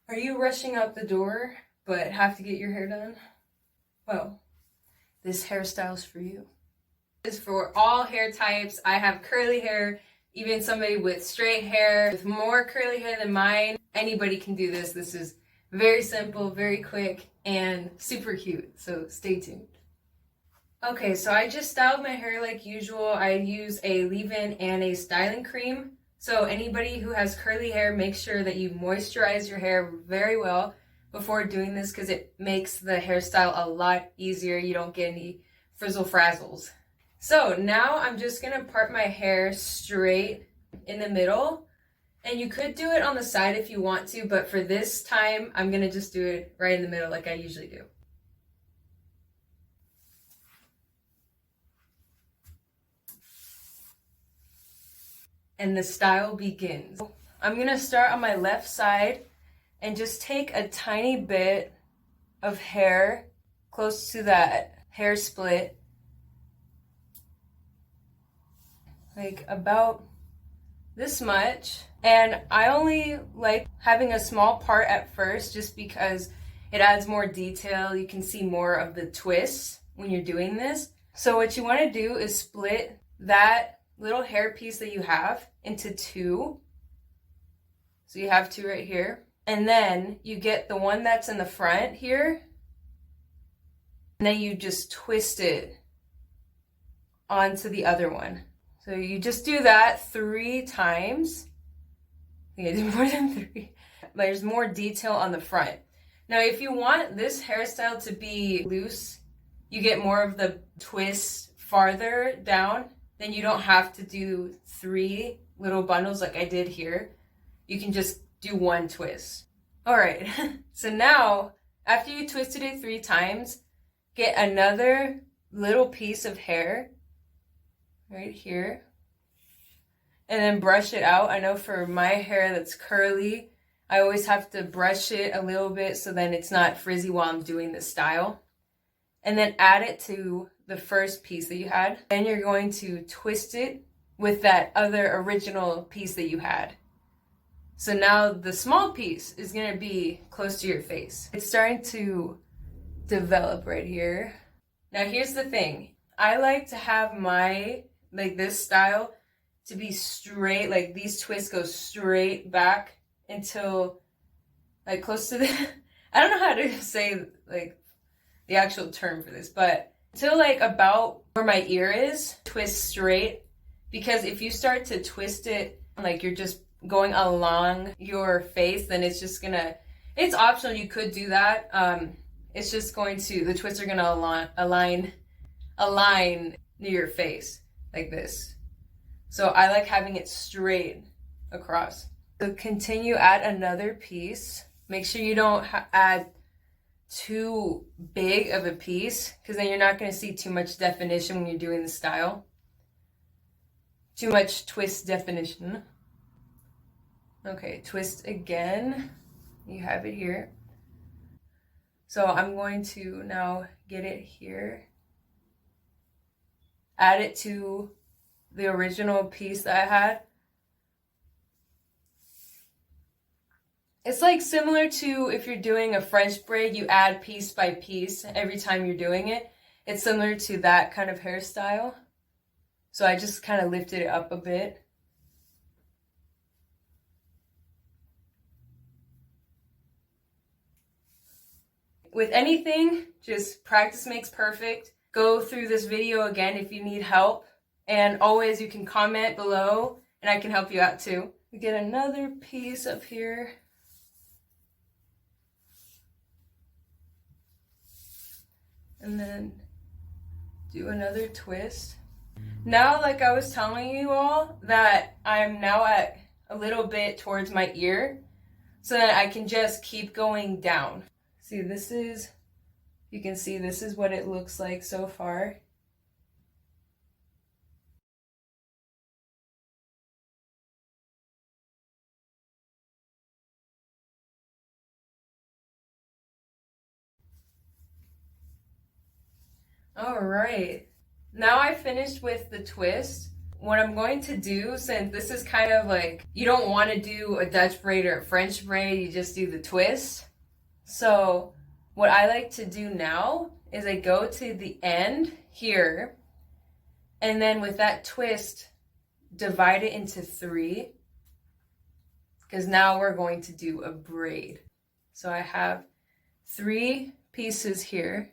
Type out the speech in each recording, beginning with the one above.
Are you rushing out the door but have to get your hair done? Well, this hairstyle's for you. It's for all hair types. I have curly hair, even somebody with straight hair, with more curly hair than mine. Anybody can do this. This is very simple, very quick, and super cute, so stay tuned. Okay, so I just styled my hair like usual. I use a leave-in and a styling cream. So anybody who has curly hair, make sure that you moisturize your hair very well before doing this because it makes the hairstyle a lot easier. You don't get any frizzle frazzles. So now I'm just gonna part my hair straight in the middle. And you could do it on the side if you want to, but for this time, I'm gonna just do it right in the middle like I usually do. And the style begins. I'm gonna start on my left side and just take a tiny bit of hair close to that hair split, like about this much. And I only like having a small part at first just because it adds more detail. You can see more of the twists when you're doing this. So what you want to do is split that little hair piece that you have into two. So you have two right here. And then you get the one that's in the front here. And then you just twist it onto the other one. So you just do that 3 times. I think I did more than 3. There's more detail on the front. Now, if you want this hairstyle to be loose, you get more of the twist farther down, then you don't have to do 3 little bundles like I did here. You can just do 1 twist. All right, so now after you twisted it 3 times, get another little piece of hair right here and then brush it out. I know for my hair that's curly, I always have to brush it a little bit so then it's not frizzy while I'm doing the style. And then add it to the first piece that you had. Then you're going to twist it with that other original piece that you had. So now the small piece is going to be close to your face. It's starting to develop right here. Now here's the thing. I like to have my, like this style, to be straight, like these twists go straight back until like close to the, I don't know how to say like the actual term for this, but until like about where my ear is, twist straight. Because if you start to twist it like you're just going along your face, then it's just gonna, it's optional, you could do that. It's just going to, the twists are gonna align near your face like this. So I like having it straight across. So continue, add another piece. Make sure you don't add too big of a piece because then you're not going to see too much definition when you're doing the style. Too much twist definition. Okay, twist again. You have it here. So I'm going to now get it here. Add it to the original piece that I had. It's like similar to if you're doing a French braid, you add piece by piece every time you're doing it. It's similar to that kind of hairstyle. So I just kind of lifted it up a bit. With anything, just practice makes perfect. Go through this video again if you need help. And always you can comment below and I can help you out too. We get another piece up here. And then do another twist. Now, like I was telling you all, that I'm now at a little bit towards my ear so that I can just keep going down. See, this is, you can see this is what it looks like so far. All right, now I finished with the twist. what I'm going to do, since this is kind of like, you don't want to do a Dutch braid or a French braid, you just do the twist. So what I like to do now is I go to the end here, and then with that twist, divide it into 3, because now we're going to do a braid. So I have 3 pieces here.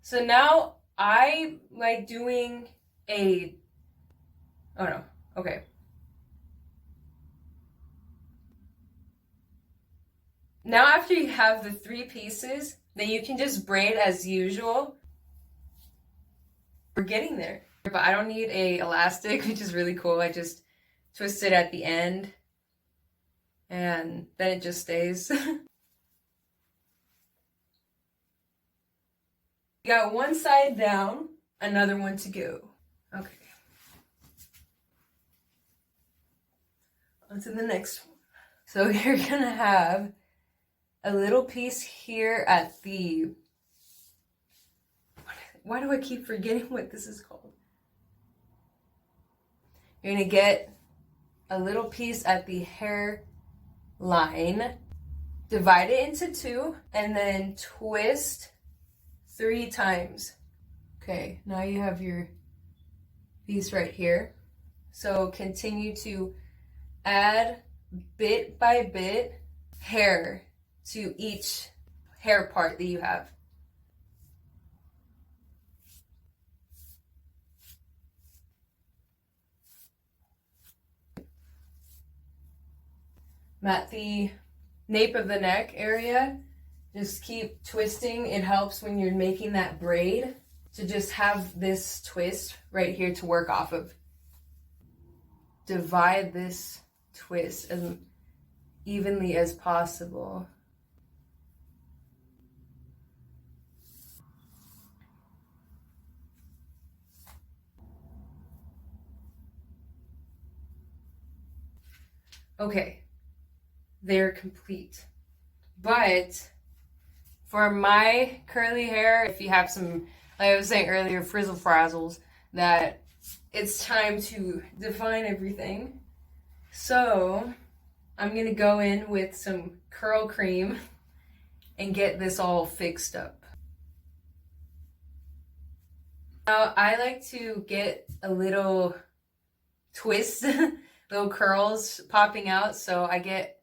So now I like doing a, oh no, okay. Now after you have the 3 pieces, then you can just braid as usual. We're getting there. But I don't need a elastic, which is really cool. I just twist it at the end and then it just stays. You got one side down, another one to go. Okay. On to the next one. So you're gonna have a little piece here at the, why do I keep forgetting what this is called? You're gonna get a little piece at the hair line, divide it into 2, and then twist 3 times. Okay, now you have your piece right here. So continue to add bit by bit hair to each hair part that you have. At the nape of the neck area, just keep twisting. It helps when you're making that braid to just have this twist right here to work off of. Divide this twist as evenly as possible. Okay, they're complete. But for my curly hair, if you have some, like I was saying earlier, frizzle frazzles, that it's time to define everything. So I'm gonna go in with some curl cream and get this all fixed up. Now I like to get a little twist, little curls popping out, so I get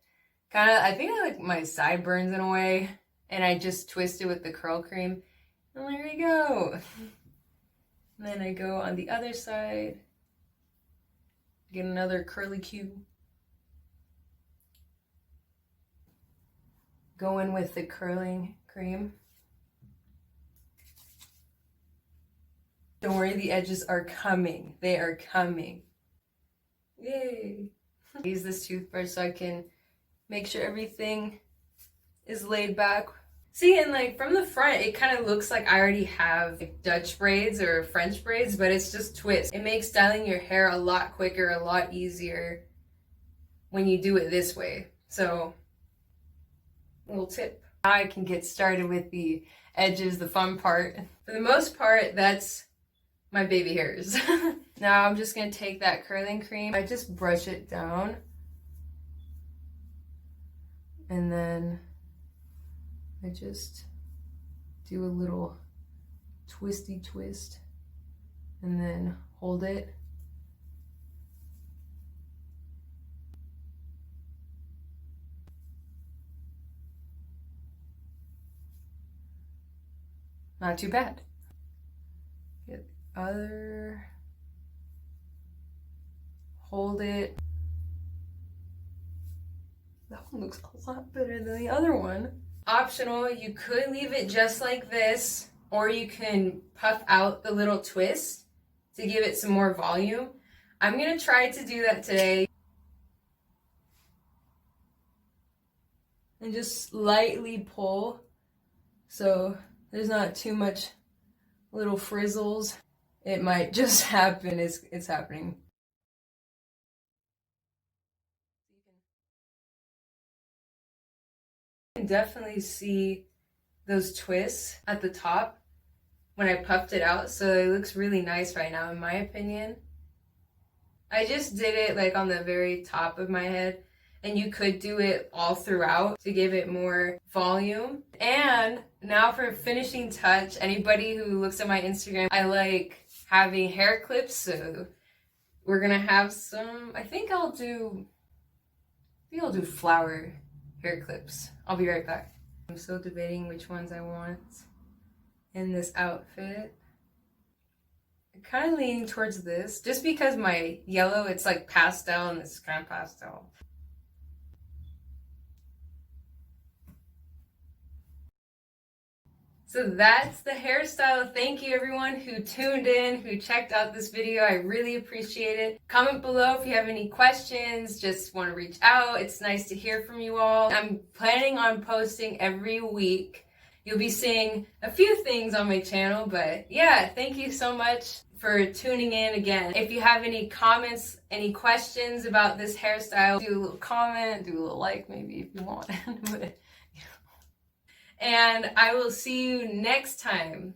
kind of, I think I like my sideburns in a way, and I just twist it with the curl cream, and there you go. And then I go on the other side, get another curly cue. Go in with the curling cream. Don't worry, the edges are coming. They are coming. Yay! Use this toothbrush so I can make sure everything is laid back. See, and like from the front, it kind of looks like I already have like Dutch braids or French braids, but it's just twists. It makes styling your hair a lot quicker, a lot easier when you do it this way. So, little tip. Now I can get started with the edges, the fun part. For the most part, that's my baby hairs. Now I'm just gonna take that curling cream. I just brush it down. And then I just do a little twisty twist and then hold it. Not too bad. Get the other, hold it. That one looks a lot better than the other one. Optional, you could leave it just like this, or you can puff out the little twist to give it some more volume. I'm gonna try to do that today. And just lightly pull so there's not too much little frizzles. It might just happen, it's happening. You can definitely see those twists at the top. when I puffed it out, so it looks really nice right now in my opinion. I just did it like on the very top of my head, and you could do it all throughout to give it more volume. And now for finishing touch, anybody who looks at my Instagram, I like having hair clips, so we're gonna have some, I think I'll do flower hair clips. I'll be right back. I'm still debating which ones I want in this outfit. I'm kind of leaning towards this, just because my yellow, it's like pastel, and this is kind of pastel. So that's the hairstyle. Thank you everyone who tuned in, who checked out this video. I really appreciate it. Comment below if you have any questions, just want to reach out. It's nice to hear from you all. I'm planning on posting every week. You'll be seeing a few things on my channel, but yeah, thank you so much for tuning in again. If you have any comments, any questions about this hairstyle, do a little comment, do a little like maybe if you want. But, and I will see you next time.